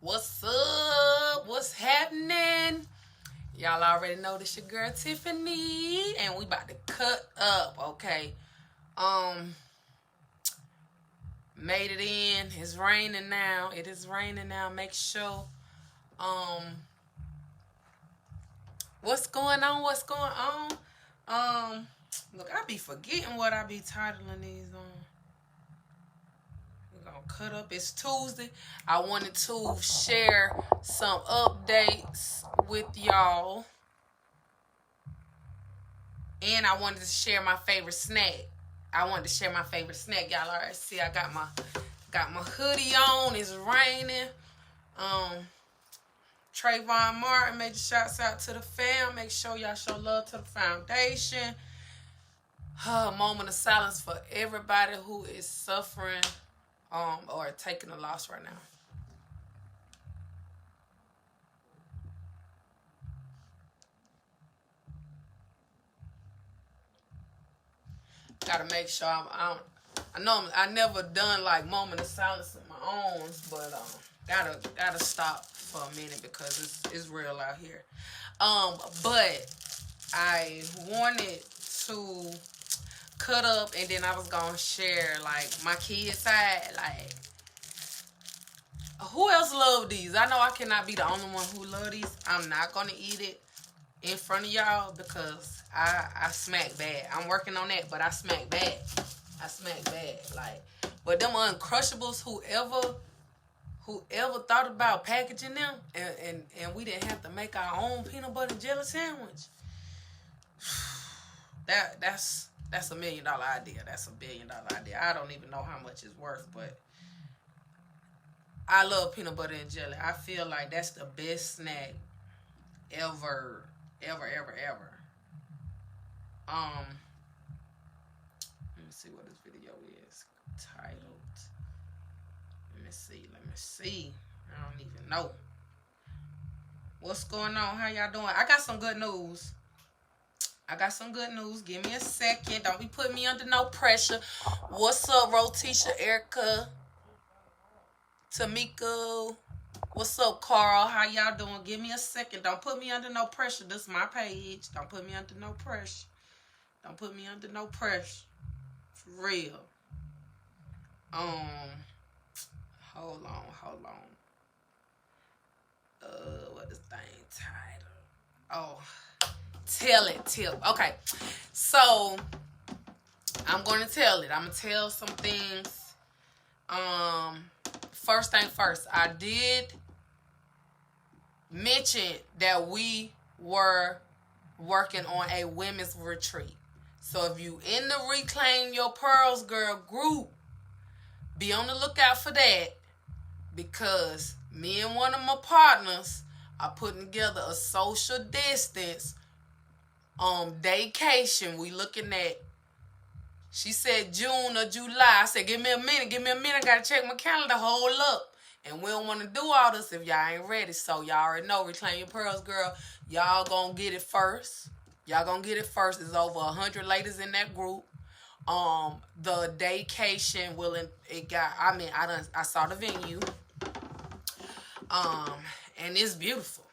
What's up? What's happening? Y'all already know this your girl Tiffany, and we about to cut up, okay? Um, Made it in. It's raining now. It is raining now. Make sure. Um, what's going on? What's going on? Look, I be forgetting what I be titling these on. Cut up. It's Tuesday. I wanted to share some updates with y'all, and I wanted to share my favorite snack. Y'all already see I got my hoodie on. It's raining. Trayvon Martin, major shouts out to the fam. Make sure y'all show love to the foundation. Moment of silence for everybody who is suffering or taking a loss right now. Gotta make sure I know I never done like moment of silence of my own, but gotta stop for a minute because it's real out here. But I wanted to cut up, and then I was gonna share like my kids side. Like, who else love these? I know I cannot be the only one who love these. I'm not gonna eat it in front of y'all because I smack bad. I'm working on that, but I smack bad. Like, but them Uncrustables, whoever thought about packaging them and we didn't have to make our own peanut butter and jelly sandwich. That's a $1 million idea. That's a $1 billion idea. I don't even know how much it's worth, but I love peanut butter and jelly. I feel like that's the best snack ever. Let me see what this video is titled. Let me see. I don't even know. What's going on? How y'all doing? I got some good news. Give me a second. Don't be putting me under no pressure. What's up, Rotisha, Erica, Tamika? What's up, Carl? How y'all doing? Give me a second. Don't put me under no pressure. This is my page. Don't put me under no pressure. For real. Hold on. What this thing title? Oh, tell it, Tip. Okay, so I'm gonna tell it. I'm gonna tell some things. First thing first, I did mention that we were working on a women's retreat. So if you in the Reclaim Your Pearls Girl group, be on the lookout for that, because me and one of my partners are putting together a social distance vacation. We looking at, she said June or July. I said, give me a minute. I gotta check my calendar. Hold up. And we don't want to do all this if y'all ain't ready. So y'all already know, Reclaim Your Pearls Girl, y'all gonna get it first. There's over 100 ladies in that group. The daycation I saw the venue. And it's beautiful.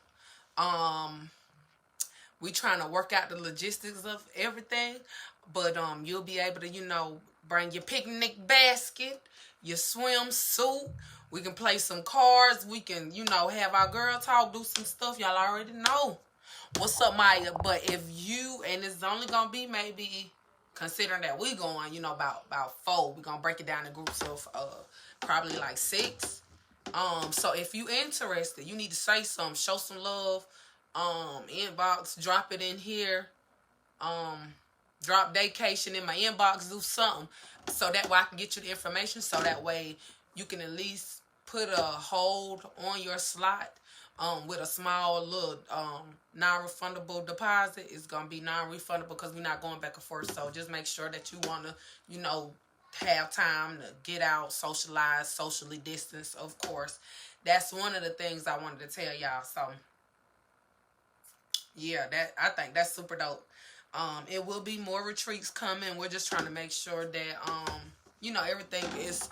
We trying to work out the logistics of everything, but you'll be able to, bring your picnic basket, your swimsuit. We can play some cards. We can, have our girl talk, do some stuff. Y'all already know. What's up, Maya? But if you, and it's only gonna be maybe, considering that we going, about 4. We're gonna break it down in groups of probably like 6. So if you interested, you need to say something, show some love. Inbox, drop it in here. Drop daycation in my inbox, do something, so that way I can get you the information, so that way you can at least put a hold on your slot with a small little non-refundable deposit. It's gonna be non-refundable because we're not going back and forth. So just make sure that you want to have time to get out, socialize, socially distance, of course. That's one of the things I wanted to tell y'all. So yeah, I think that's super dope. It will be more retreats coming. We're just trying to make sure that you know, everything is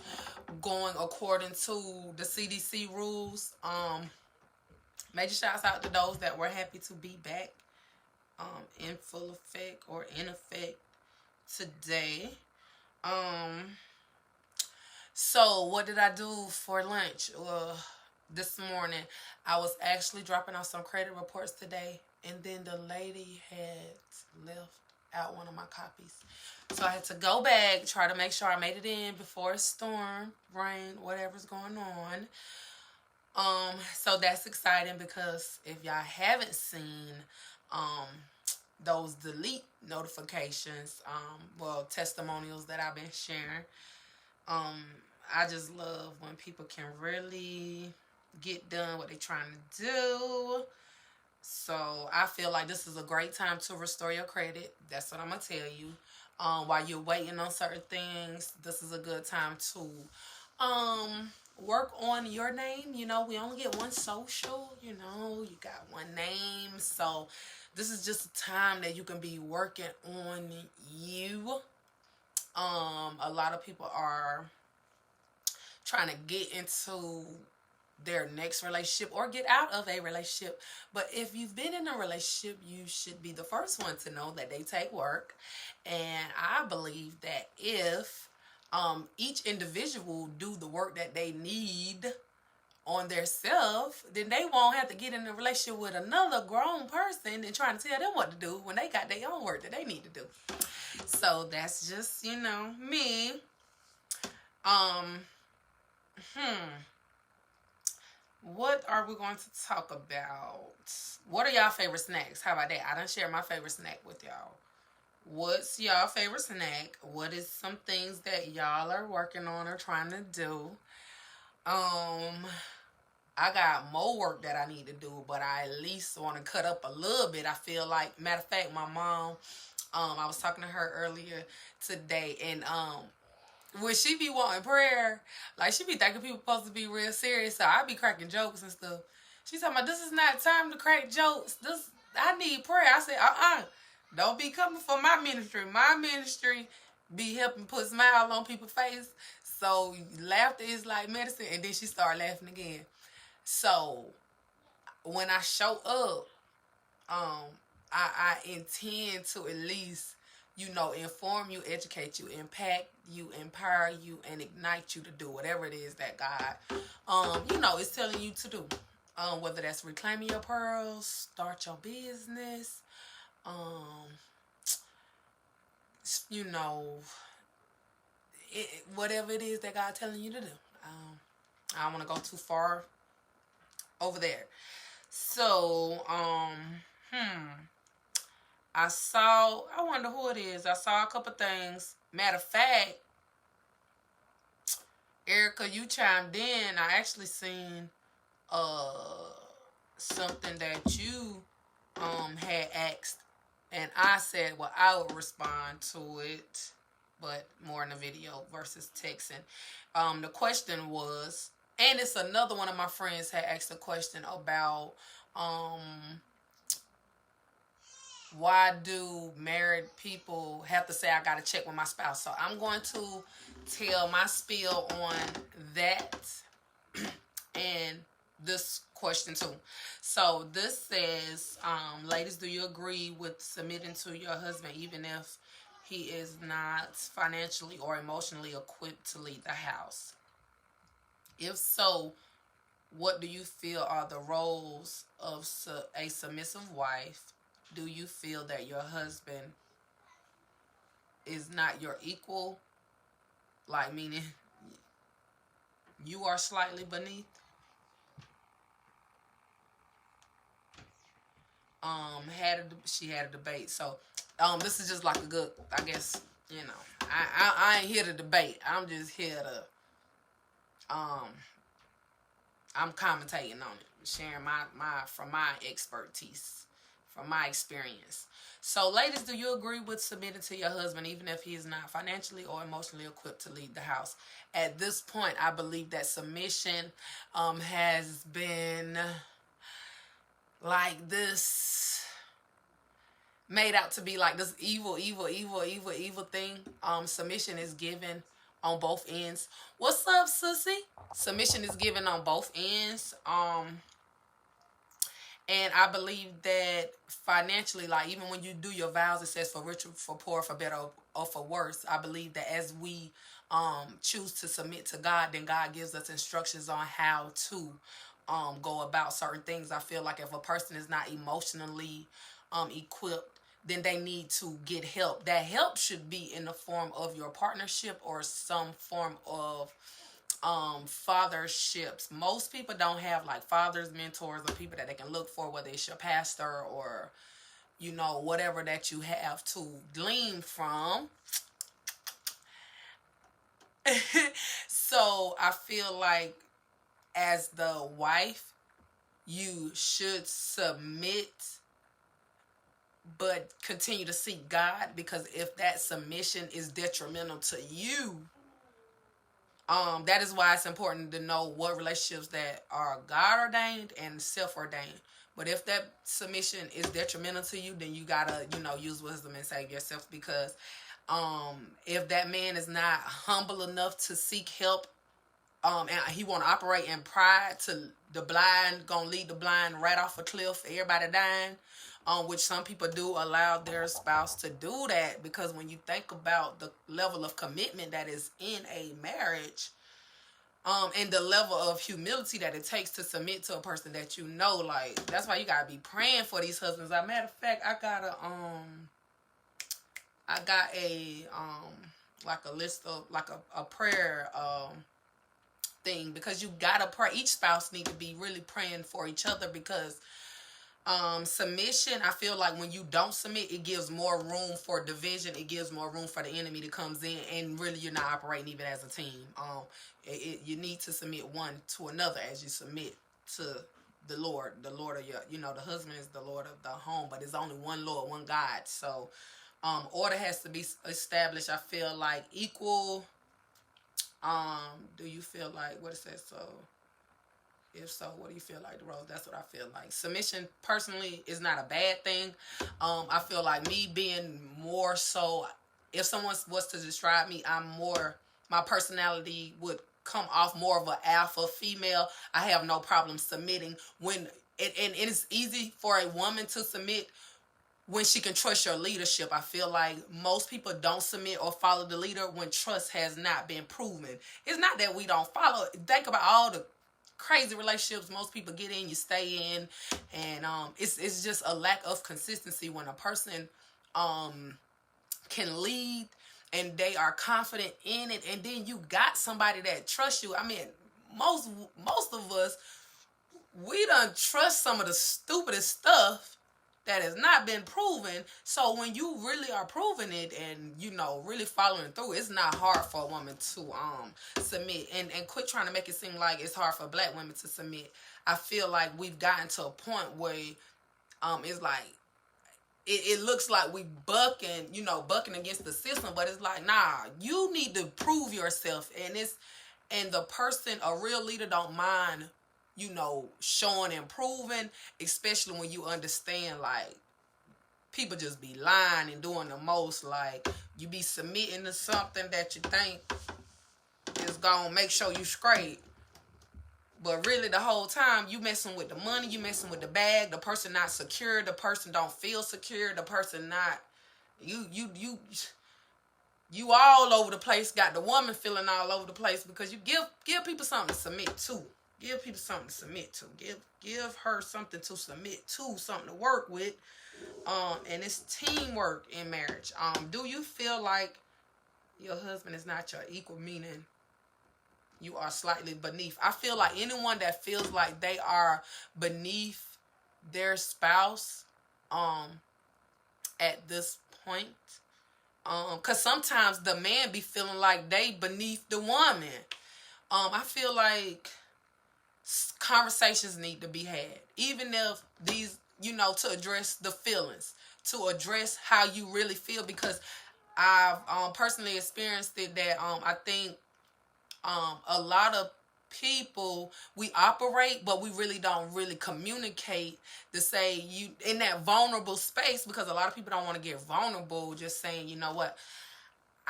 going according to the CDC rules. Major shouts out to those that were happy to be back in full effect or in effect today. So what did I do for lunch? This morning I was actually dropping off some credit reports today, and then the lady had left out one of my copies. So I had to go back, try to make sure I made it in before a storm, rain, whatever's going on. So that's exciting because if y'all haven't seen those delete notifications, well, testimonials that I've been sharing, I just love when people can really get done what they're trying to do. So I feel like this is a great time to restore your credit. That's what I'm gonna tell you. While you're waiting on certain things, this is a good time to work on your name. You know, we only get one social. You know, you got one name, so this is just a time that you can be working on you. A lot of people are trying to get into their next relationship or get out of a relationship. But if you've been in a relationship, you should be the first one to know that they take work. And I believe that if each individual do the work that they need on their self, then they won't have to get in a relationship with another grown person and trying to tell them what to do when they got their own work that they need to do. So that's just, you know, me. What are we going to talk about? What are y'all favorite snacks? How about that? I done share my favorite snack with y'all. What's y'all favorite snack? What is some things that y'all are working on or trying to do? I got more work that I need to do, but I at least want to cut up a little bit. I feel like, matter of fact, my mom, I was talking to her earlier today, and when she be wanting prayer, like she be thinking people supposed to be real serious, so I be cracking jokes and stuff. She's talking about, this is not time to crack jokes. I need prayer. I said, don't be coming for my ministry. My ministry be helping put smile on people's face. So laughter is like medicine. And then she started laughing again. So when I show up, I intend to at least, you know, inform you, educate you, impact you, empower you, and ignite you to do whatever it is that God, you know, is telling you to do. Whether that's reclaiming your pearls, start your business, you know, whatever it is that God telling you to do. I don't want to go too far over there. So, I wonder who it is. I saw a couple things. Matter of fact, Erica, you chimed in. I actually seen something that you had asked, and I said, well, I would respond to it, but more in the video versus texting. The question was, and it's another one of my friends had asked a question about why do married people have to say I gotta check with my spouse? So I'm going to tell my spiel on that and this question too. So this says, ladies, do you agree with submitting to your husband even if he is not financially or emotionally equipped to lead the house? If so, what do you feel are the roles of a submissive wife? Do you feel that your husband is not your equal? Like, meaning you are slightly beneath? She had a debate. So, this is just like a good, I guess, you know, I ain't here to debate. I'm just here to, I'm commentating on it, sharing from my expertise, from my experience. So, ladies, do you agree with submitting to your husband even if he is not financially or emotionally equipped to lead the house? At this point, I believe that submission has been like this, made out to be like this evil thing. Submission is given on both ends. What's up, sissy? Submission is given on both ends. And I believe that financially, like even when you do your vows, it says for richer, for poor, for better, or for worse. I believe that as we choose to submit to God, then God gives us instructions on how to go about certain things. I feel like if a person is not emotionally equipped, then they need to get help. That help should be in the form of your partnership or some form of fatherships. Most people don't have like fathers, mentors, or people that they can look for, whether it's your pastor or whatever that you have to glean from. So I feel like as the wife, you should submit but continue to seek God, because if that submission is detrimental to you, that is why it's important to know what relationships that are God ordained and self ordained. But if that submission is detrimental to you, then you gotta, use wisdom and save yourself, because if that man is not humble enough to seek help, and he want to operate in pride, to the blind gonna lead the blind right off a cliff, everybody dying, which some people do allow their spouse to do that, because when you think about the level of commitment that is in a marriage, and the level of humility that it takes to submit to a person that like, that's why you gotta be praying for these husbands. As a matter of fact, I got a like a list of like a prayer thing, because you gotta pray. Each spouse need to be really praying for each other, because submission, I feel like when you don't submit, it gives more room for division. It gives more room for the enemy to comes in, and really you're not operating even as a team. You need to submit one to another as you submit to the Lord. The Lord of your, the husband is the Lord of the home, but there's only one Lord, one God. So order has to be established. I feel like equal. Do you feel like, what it says? So if so, what do you feel like, the Rose? That's what I feel like. Submission, personally, is not a bad thing. I feel like me being more so, if someone was to describe me, my personality would come off more of an alpha female. I have no problem submitting and it's easy for a woman to submit when she can trust your leadership. I feel like most people don't submit or follow the leader when trust has not been proven. It's not that we don't follow. Think about all the crazy relationships most people get in, you stay in, and it's just a lack of consistency when a person can lead and they are confident in it, and then you got somebody that trusts you. I mean, most of us, we done trust some of the stupidest stuff that has not been proven. So when you really are proving it and really following through, it's not hard for a woman to submit. And quit trying to make it seem like it's hard for black women to submit. I feel like we've gotten to a point where it's like it looks like we bucking against the system, but it's like, nah, you need to prove yourself. And the person, a real leader, don't mind showing and proving, especially when you understand, like, people just be lying and doing the most. Like, you be submitting to something that you think is gonna make sure you straight, but really the whole time you messing with the money, you messing with the bag, the person not secure, the person don't feel secure, the person not, you all over the place, got the woman feeling all over the place, because you give people something to submit to. Give people something to submit to. Give her something to submit to, something to work with. And it's teamwork in marriage. Do you feel like your husband is not your equal, meaning you are slightly beneath? I feel like anyone that feels like they are beneath their spouse at this point, because sometimes the man be feeling like they beneath the woman. I feel like conversations need to be had, even if these, to address the feelings, to address how you really feel, because I've personally experienced it that I think a lot of people, we operate, but we really don't really communicate to say you in that vulnerable space, because a lot of people don't want to get vulnerable, just saying, you know what,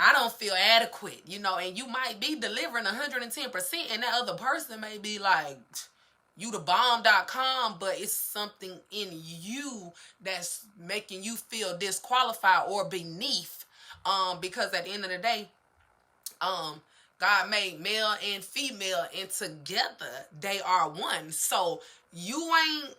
I don't feel adequate, and you might be delivering 110%, and that other person may be like, you the bomb.com, but it's something in you that's making you feel disqualified or beneath. Because at the end of the day, God made male and female, and together they are one. So you ain't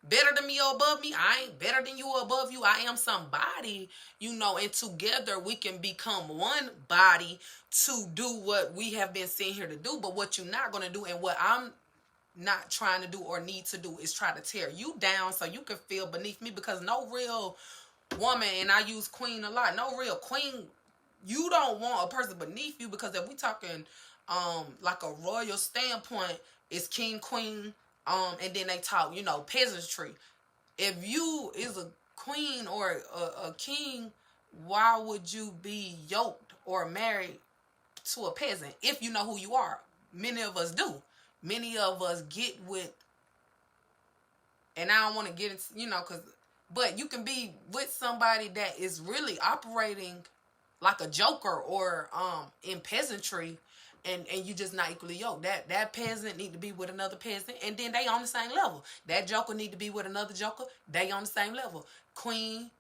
better than me or above me. I ain't better than you or above you. I am somebody, and together we can become one body to do what we have been sent here to do. But what you're not going to do, and what I'm not trying to do or need to do, is try to tear you down so you can feel beneath me, because no real woman, and I use queen a lot, no real queen, you don't want a person beneath you, because if we talking like a royal standpoint, it's king, queen, and then they talk, peasantry. If you is a queen or a king, why would you be yoked or married to a peasant if you know who you are? Many of us do. Many of us get with, and I don't want to get into, but you can be with somebody that is really operating like a joker or in peasantry, and you just not equally yoked. That peasant need to be with another peasant, and then they on the same level. That joker need to be with another joker, they on the same level. Queen,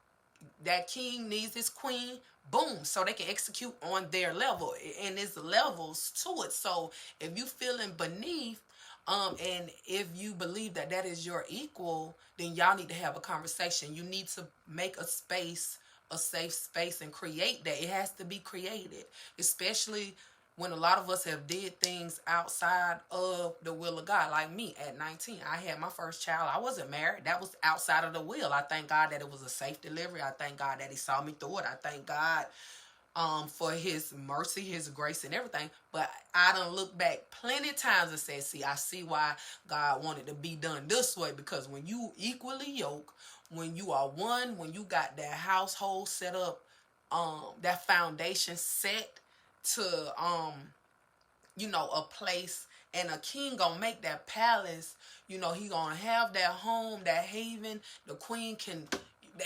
that king needs his queen, boom, so they can execute on their level, and there's levels to it. So if you feeling beneath, and if you believe that that is your equal, then y'all need to have a conversation. You need to make a space, a safe space, and create that. It has to be created, especially when a lot of us have did things outside of the will of God. Like me, at 19, I had my first child. I wasn't married. That was outside of the will. I thank God that it was a safe delivery. I thank God that he saw me through it. I thank God for his mercy, his grace, and everything. But I done looked back plenty times and said, see, I see why God wanted to be done this way. Because when you equally yoke, when you are one, when you got that household set up, that foundation set to a place, and a king gonna make that palace, he gonna have that home, that haven. The queen can,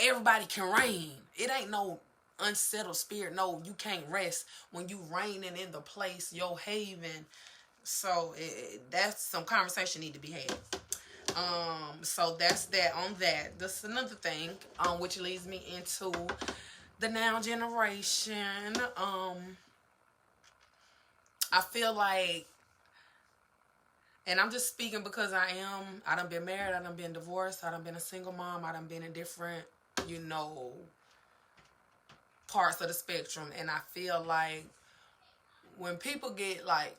everybody can reign. It ain't no unsettled spirit. No, you can't rest when you reigning in the place, your haven. So that's some conversation need to be had. So that's that on that. This is another thing, which leads me into the now generation. I feel like, and I'm just speaking because I done been married, I done been divorced, I done been a single mom, I done been in different, parts of the spectrum. And I feel like when people get like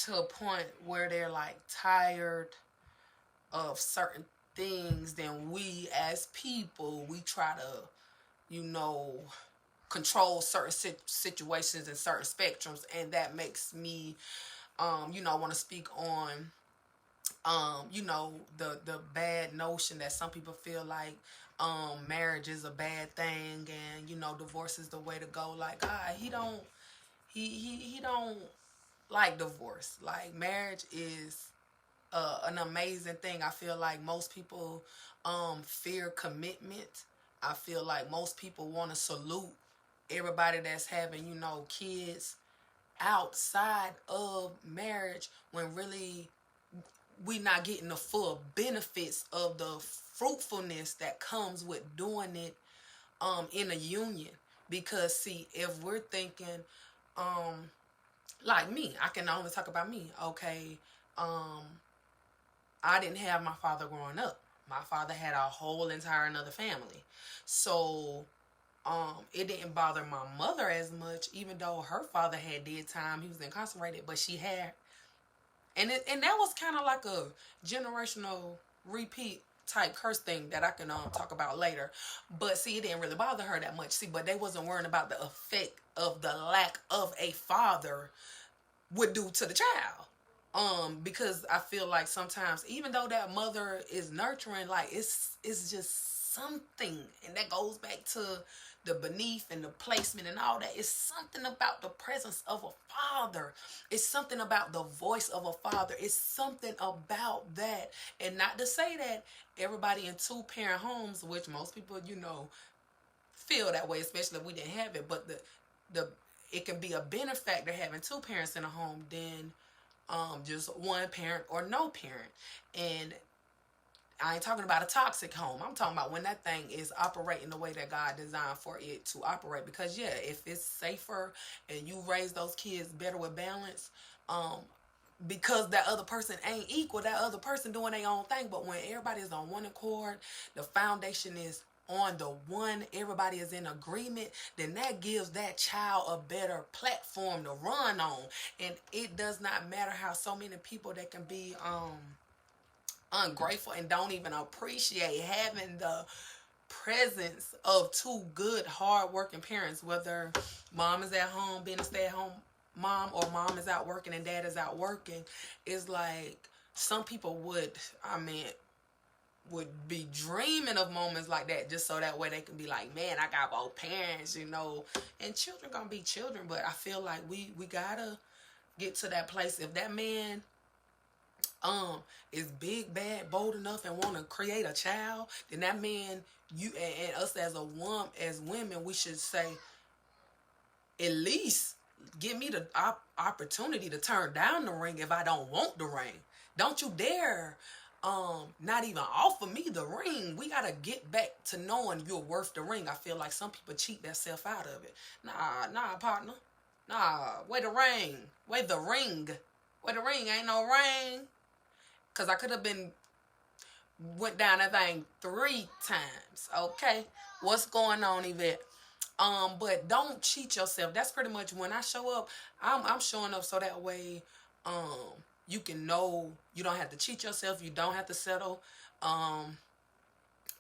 to a point where they're like tired of certain things, then we as people, we try to, control certain situations and certain spectrums. And that makes me, want to speak on, the bad notion that some people feel like marriage is a bad thing, and divorce is the way to go. Like, God, he don't like divorce. Like, marriage is an amazing thing. I feel like most people fear commitment. I feel like most people want to salute everybody that's having kids outside of marriage, when really we not getting the full benefits of the fruitfulness that comes with doing it in a union. Because see, if we're thinking like me, I can only talk about me. Okay, I didn't have my father growing up. My father had a whole entire another family. So it didn't bother my mother as much, even though her father had did time. He was incarcerated, but she had, and that was kind of like a generational repeat type curse thing that I can talk about later. But see, it didn't really bother her that much. See, but they wasn't worrying about the effect of the lack of a father would do to the child. Because I feel like sometimes, even though that mother is nurturing, like it's just something, and that goes back to the beneath and the placement and all that. It's something about the presence of a father. It's something about the voice of a father. It's something about that. And not to say that everybody in 2-parent homes, which most people, feel that way, especially if we didn't have it, but the it can be a benefactor having two parents in a home than just one parent or no parent. And I ain't talking about a toxic home. I'm talking about when that thing is operating the way that God designed for it to operate. Because yeah, if it's safer and you raise those kids better with balance, um, because that other person ain't equal, that other person doing their own thing. But when everybody is on one accord, the foundation is on the one, everybody is in agreement, then that gives that child a better platform to run on. And it does not matter how so many people that can be ungrateful and don't even appreciate having the presence of two good hard-working parents, whether mom is at home being a stay-at-home mom or mom is out working and dad is out working. Is like some people would be dreaming of moments like that, just so that way they can be like, man, I got both parents, and children gonna be children. But I feel like we gotta get to that place. If that man is big, bad, bold enough and want to create a child, then that man, you and us as women, we should say, at least give me the opportunity to turn down the ring if I don't want the ring. Don't you dare not even offer me the ring. We gotta get back to knowing you're worth the ring. I feel like some people cheat themselves out of it. Nah, partner. Nah, where the ring? Where the ring? Where the ring? Ain't no ring. Because I could have went down that thing 3 times. Okay? What's going on, Yvette? But don't cheat yourself. That's pretty much when I show up, I'm showing up so that way you can know you don't have to cheat yourself. You don't have to settle.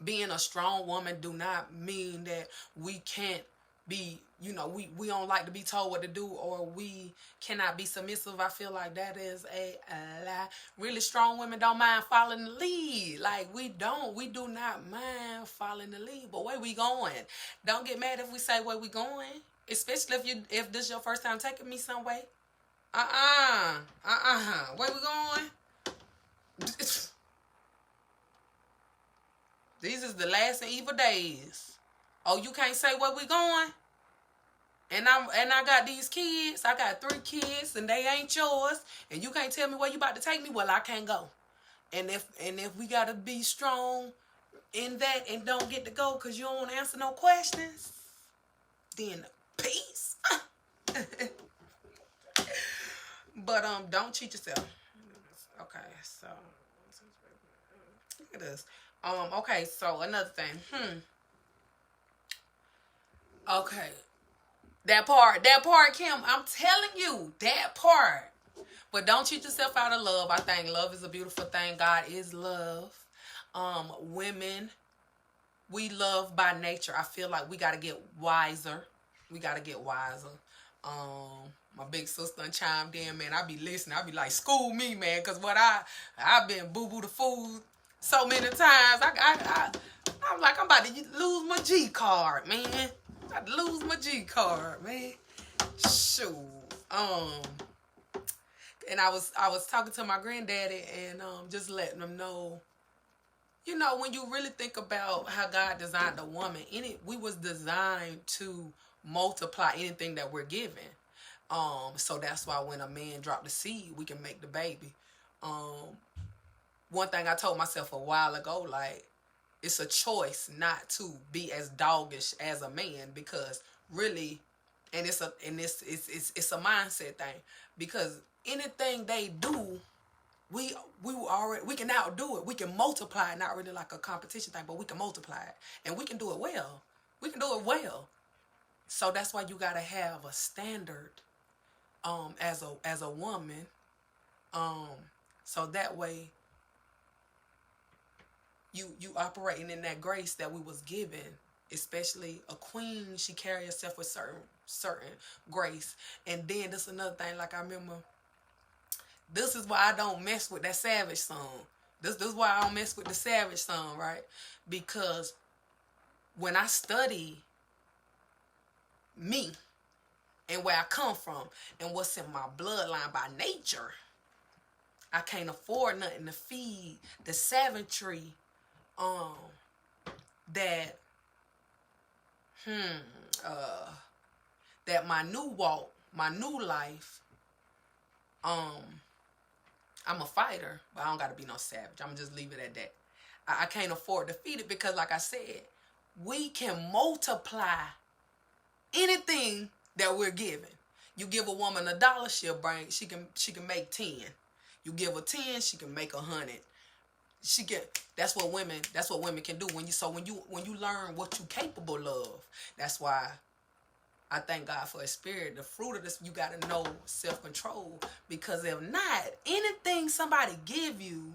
Being a strong woman do not mean that we can't be, we don't like to be told what to do, or we cannot be submissive. I feel like that is a lie. Really strong women don't mind following the lead. Like we do not mind following the lead. But where we going? Don't get mad if we say where we going, especially if this is your first time taking me somewhere. Where we going? These is the last and evil days. Oh, you can't say where we going? And I got these kids. I got 3 kids and they ain't yours. And you can't tell me where you about to take me? Well, I can't go. And if we gotta be strong in that and don't get to go because you don't want to answer no questions, then peace. But don't cheat yourself. Okay, so look at this. Okay, so another thing. Okay. That part, Kim, I'm telling you, that part. But don't cheat yourself out of love. I think love is a beautiful thing. God is love. Women, we love by nature. I feel like we got to get wiser. My big sister chimed in, man. I be listening. I be like, school me, man, because I've been boo-boo the fool so many times. I'm like, I'm about to lose my G card, man. I'm about to lose my G card, man. Shoot. And I was talking to my granddaddy and just letting him know, when you really think about how God designed a woman, we was designed to multiply anything that we're given. So that's why when a man dropped the seed, we can make the baby. One thing I told myself a while ago, like, it's a choice not to be as doggish as a man, because really, and it's a mindset thing, because anything they do, we can outdo it. We can multiply it, not really like a competition thing, but we can multiply it, and we can do it well. So that's why you gotta have a standard as a woman, so that way you operating in that grace that we was given. Especially a queen, she carry herself with certain grace. And then this another thing, like I remember, this is why I don't mess with that Savage song. This is why I don't mess with the Savage song, right? Because when I study me and where I come from and what's in my bloodline by nature, I can't afford nothing to feed the savagery that that my new walk, my new life, I'm a fighter, but I don't got to be no savage. I'm just leave it at that. I can't afford to feed it because, like I said, we can multiply anything that we're given. You give a woman $1, she can make 10. You give her 10, she can make 100. That's what women can do. When you learn what you're capable of. That's why I thank God for His Spirit. The fruit of this, you got to know self-control. Because if not, anything somebody give you,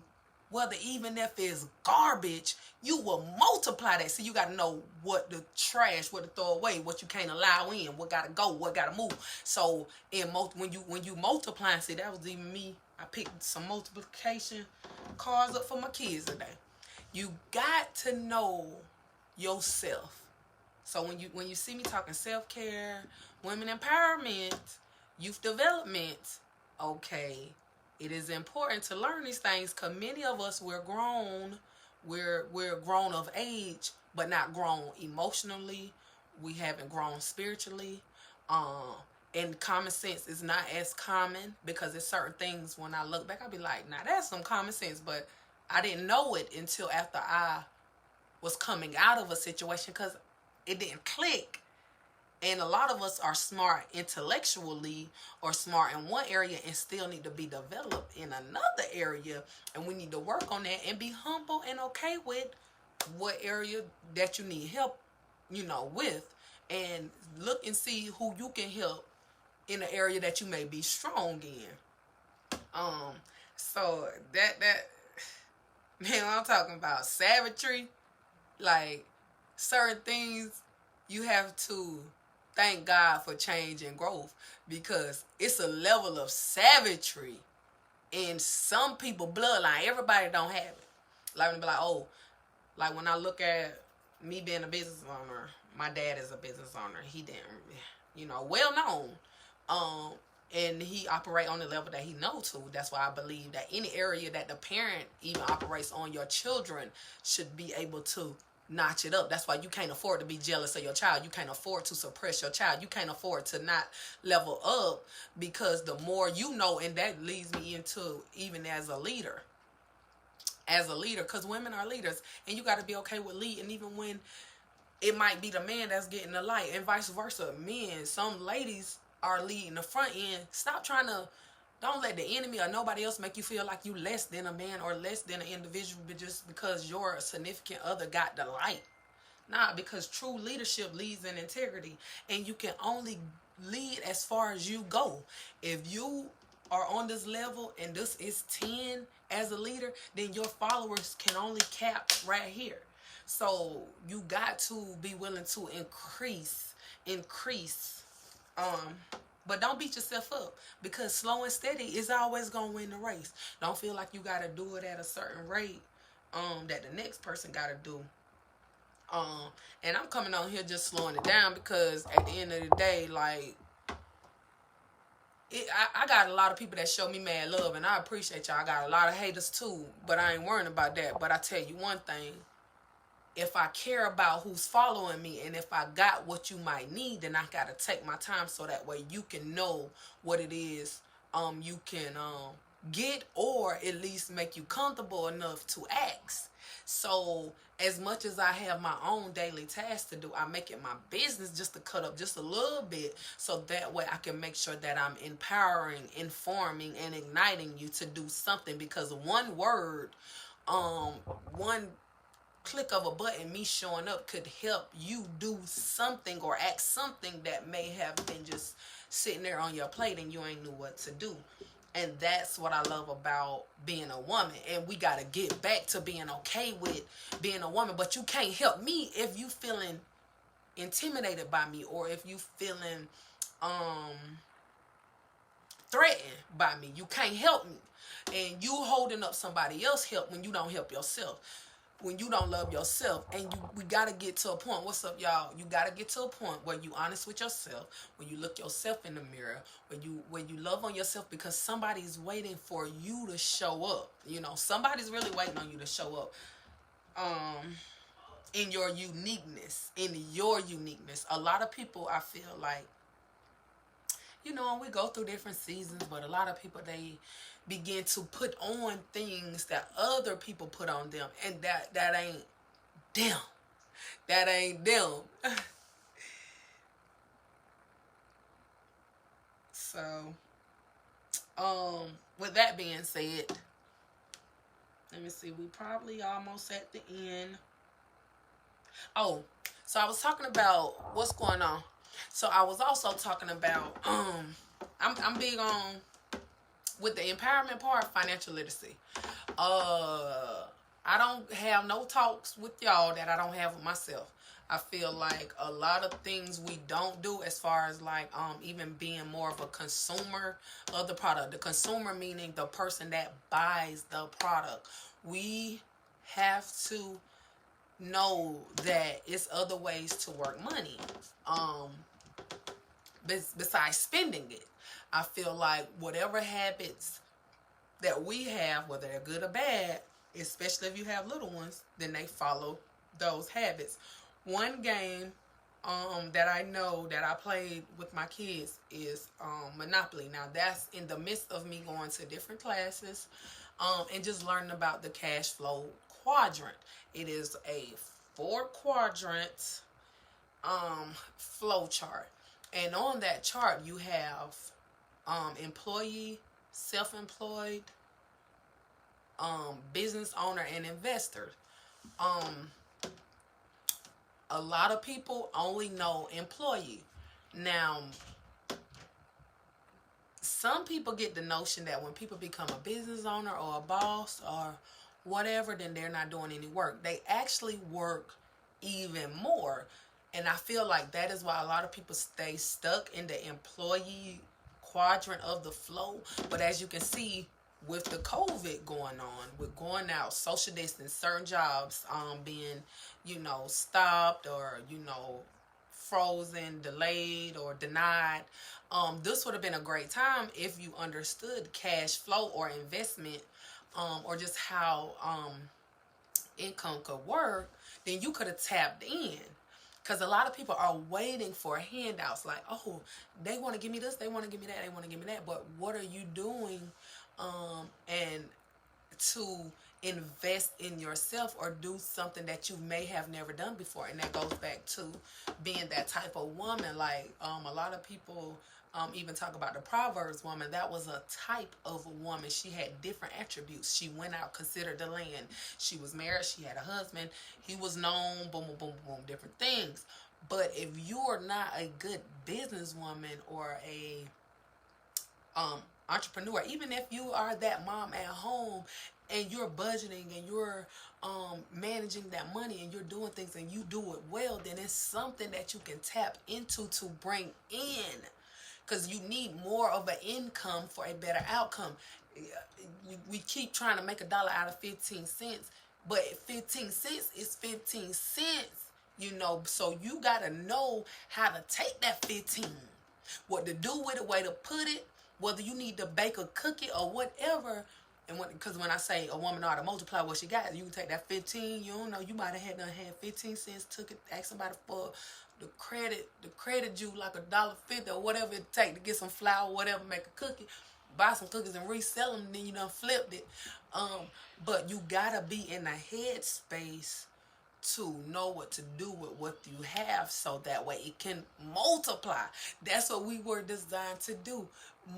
whether even if it's garbage, you will multiply that. So you got to know what to trash, what to throw away, what you can't allow in, what got to go, what got to move. So when you multiply, see, that was even me. I picked some multiplication cards up for my kids today. You got to know yourself. So when you see me talking self-care, women empowerment, youth development, okay, it is important to learn these things because many of us, we're grown of age, but not grown emotionally. We haven't grown spiritually. And common sense is not as common because there's certain things when I look back, I'll be like, nah, that's some common sense, but I didn't know it until after I was coming out of a situation because it didn't click. And a lot of us are smart intellectually or smart in one area and still need to be developed in another area. And we need to work on that and be humble and okay with what area that you need help, with. And look and see who you can help in the area that you may be strong in. So that man, I'm talking about savagery, like certain things you have to thank God for change and growth because it's a level of savagery in some people bloodline. Everybody don't have it. Like, be like, oh, like when I look at me being a business owner, my dad is a business owner. He didn't, well known. And he operate on the level that he knows to. That's why I believe that any area that the parent even operates on, your children should be able to notch it up. That's why you can't afford to be jealous of your child. You can't afford to suppress your child. You can't afford to not level up because the more you know, and that leads me into even as a leader, because women are leaders and you got to be okay with leading even when it might be the man that's getting the light and vice versa. Men, some ladies are leading the front end. Don't let the enemy or nobody else make you feel like you less than a man or less than an individual just because your significant other got the light. Nah, because true leadership leads in integrity and you can only lead as far as you go. If you are on this level and this is 10 as a leader, then your followers can only cap right here. So you got to be willing to increase. But don't beat yourself up because slow and steady is always going to win the race. Don't feel like you got to do it at a certain rate that the next person got to do. And I'm coming on here just slowing it down because at the end of the day, like, I got a lot of people that show me mad love and I appreciate y'all. I got a lot of haters too, but I ain't worrying about that. But I tell you one thing. If I care about who's following me and if I got what you might need, then I got to take my time so that way you can know what it is you can get or at least make you comfortable enough to ask. So as much as I have my own daily tasks to do, I make it my business just to cut up just a little bit so that way I can make sure that I'm empowering, informing, and igniting you to do something because one word, one click of a button, me showing up could help you do something or act something that may have been just sitting there on your plate and you ain't knew what to do. And that's what I love about being a woman. And we got to get back to being okay with being a woman. But you can't help me if you feeling intimidated by me or if you feeling threatened by me. You can't help me. And you holding up somebody else's help when you don't help yourself. When you don't love yourself, and we got to get to a point. What's up, y'all? You got to get to a point where you honest with yourself, when you look yourself in the mirror, when you love on yourself because somebody's waiting for you to show up. Somebody's really waiting on you to show up in your uniqueness. A lot of people, I feel like, you know, and we go through different seasons, but a lot of people, they begin to put on things that other people put on them, and that ain't them. That ain't them. So, with that being said, let me see. We probably almost at the end. Oh, so I was talking about what's going on. So I was also talking about I'm big on with the empowerment part, financial literacy. I don't have no talks with y'all that I don't have with myself. I feel like a lot of things we don't do as far as like even being more of a consumer of the product. The consumer meaning the person that buys the product. We have to know that it's other ways to work money. Besides spending it. I feel like whatever habits that we have, whether they're good or bad, especially if you have little ones, then they follow those habits. One game that I know that I played with my kids is Monopoly. Now that's in the midst of me going to different classes and just learning about the cash flow quadrant. It is a 4 quadrant flow chart. And on that chart you have employee, self-employed, business owner, and investor. A lot of people only know employee. Now, some people get the notion that when people become a business owner or a boss or whatever, then they're not doing any work. They actually work even more. And I feel like that is why a lot of people stay stuck in the employee quadrant of the flow. But as you can see, with the COVID going on, with going out, social distance, certain jobs being, stopped or, frozen, delayed, or denied, this would have been a great time if you understood cash flow or investment, or just how income could work. Then you could have tapped in. Because a lot of people are waiting for handouts like, oh, they want to give me this, they want to give me that, they want to give me that. But what are you doing and to invest in yourself or do something that you may have never done before? And that goes back to being that type of woman. Like a lot of people even talk about the Proverbs woman. That was a type of a woman. She had different attributes. She went out, considered the land. She was married. She had a husband. He was known. Boom, boom, boom, boom, different things. But if you're not a good businesswoman or a entrepreneur, even if you are that mom at home and you're budgeting and you're managing that money and you're doing things and you do it well, then it's something that you can tap into to bring in. Because you need more of an income for a better outcome. We keep trying to make $1 out of 15 cents, but 15 cents is 15 cents, so you got to know how to take that 15, what to do with it, way to put it, whether you need to bake a cookie or whatever. And because when I say a woman know how to multiply what she got, you can take that 15, you might have had 15 cents, took it, asked somebody for the credit you like $1.50 or whatever it take to get some flour, whatever, make a cookie, buy some cookies and resell them, and then you done flipped it. But you gotta be in a headspace to know what to do with what you have so that way it can multiply. That's what we were designed to do.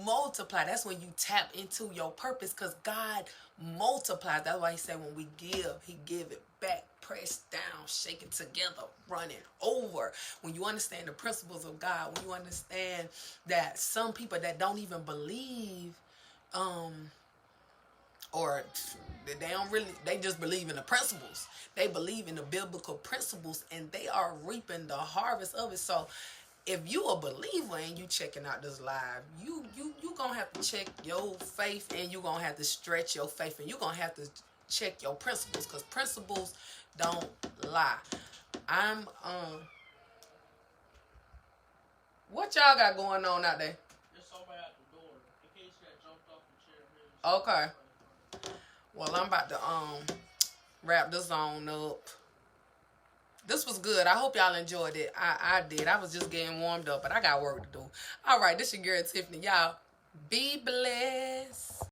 Multiply. That's when you tap into your purpose, because God multiplies. That's why he said when we give, he give it back, pressed down, shake it together, running over. When you understand the principles of God, when you understand that some people that don't even believe or they just believe in the principles. They believe in the biblical principles and they are reaping the harvest of it. So if you a believer and you checking out this live, you gonna have to check your faith, and you gonna have to stretch your faith, and you gonna have to check your principles, because principles don't lie. What y'all got going on out there? There's somebody at the door. In case you had jumped off the Okay. chair. Well, I'm about to wrap this on up. This was good. I hope y'all enjoyed it. I did. I was just getting warmed up, but I got work to do. All right, this your girl Tiffany. Y'all be blessed.